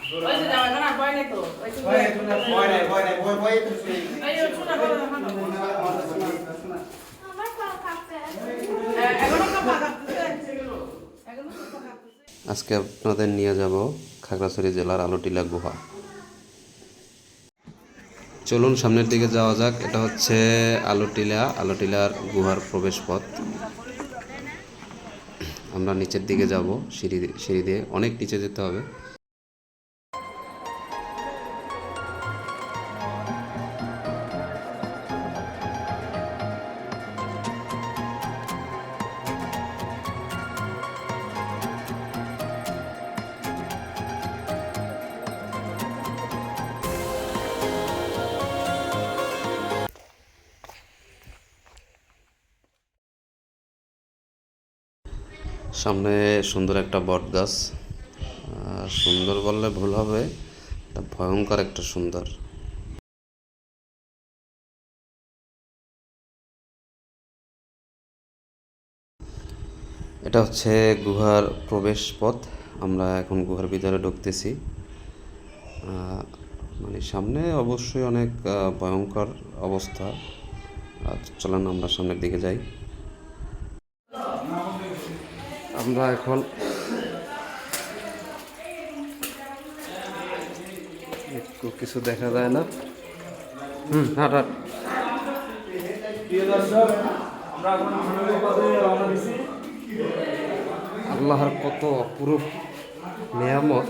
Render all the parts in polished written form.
আজকে আপনাদের নিয়ে যাব খাগড়াছড়ি জেলার আলুটিলা গুহা। চলুন সামনের দিকে যাওয়া যাক। এটা হচ্ছে আলুটিলার গুহার প্রবেশ পথ। আমরা নিচের দিকে যাব সিঁড়ি দিয়ে, অনেক নিচে যেতে হবে। সামনে সুন্দর একটা বট গাছ, সুন্দর বললে ভুল হবে, এটা ভয়ঙ্কর একটা সুন্দর। এটা হচ্ছে গুহার প্রবেশ পথ। আমরা এখন গুহার ভিতরে ঢুকতেছি। মানে সামনে অবশ্যই অনেক ভয়ঙ্কর অবস্থা। চলেন আমরা সামনের দিকে যাই। আমরা এখন একটু কিছু দেখা যায় না। আল্লাহর কত অপরূপ নিয়ামত।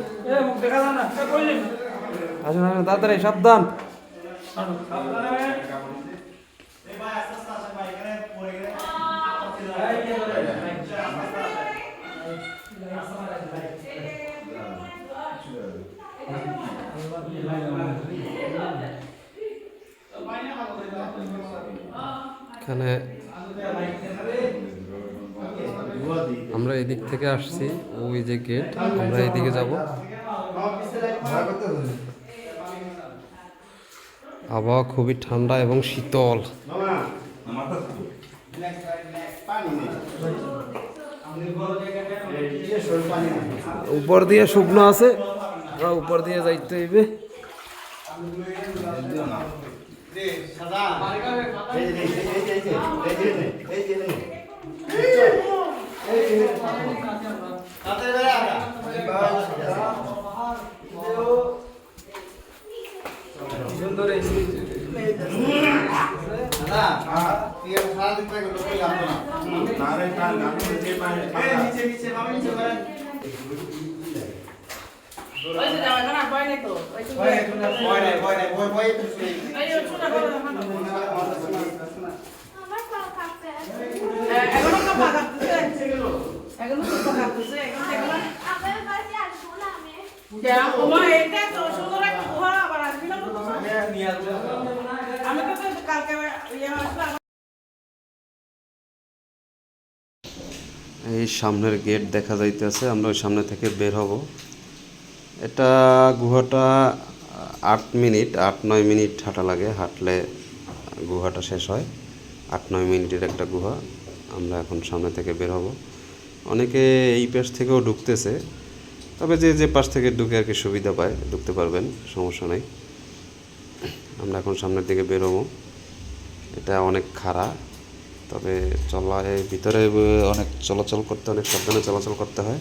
আসুন আসুন তাড়াতাড়ি, সাবধান। এখানে আমরা এদিক থেকে আসছি, ওই যে গেট, আমরা এদিকে যাব। আবহাওয়া খুবই ঠান্ডা এবং শীতল। উপর দিয়ে শুকনো আছে, আমরা উপর দিয়ে যাইতে হইবে। এই সামনের গেট দেখা যাইতেছে, আমরা ওই সামনে থেকে বের হব। এটা গুহাটা 8-9 মিনিট হাঁটা লাগে, হাঁটলে গুহাটা শেষ হয়। 8-9 মিনিটের একটা গুহা। আমরা এখন সামনে থেকে বের হব। অনেকে এই পাশ থেকেও ঢুকতেছে, তবে যে পাশ থেকে ঢুকে আর কি সুবিধা পায় ঢুকতে পারবেন, সমস্যা নেই। আমরা এখন সামনের দিকে বের হব। এটা অনেক খাড়া, তবে ভিতরে অনেক চলাচল করতে, অনেক সাবধানে চলাচল করতে হয়।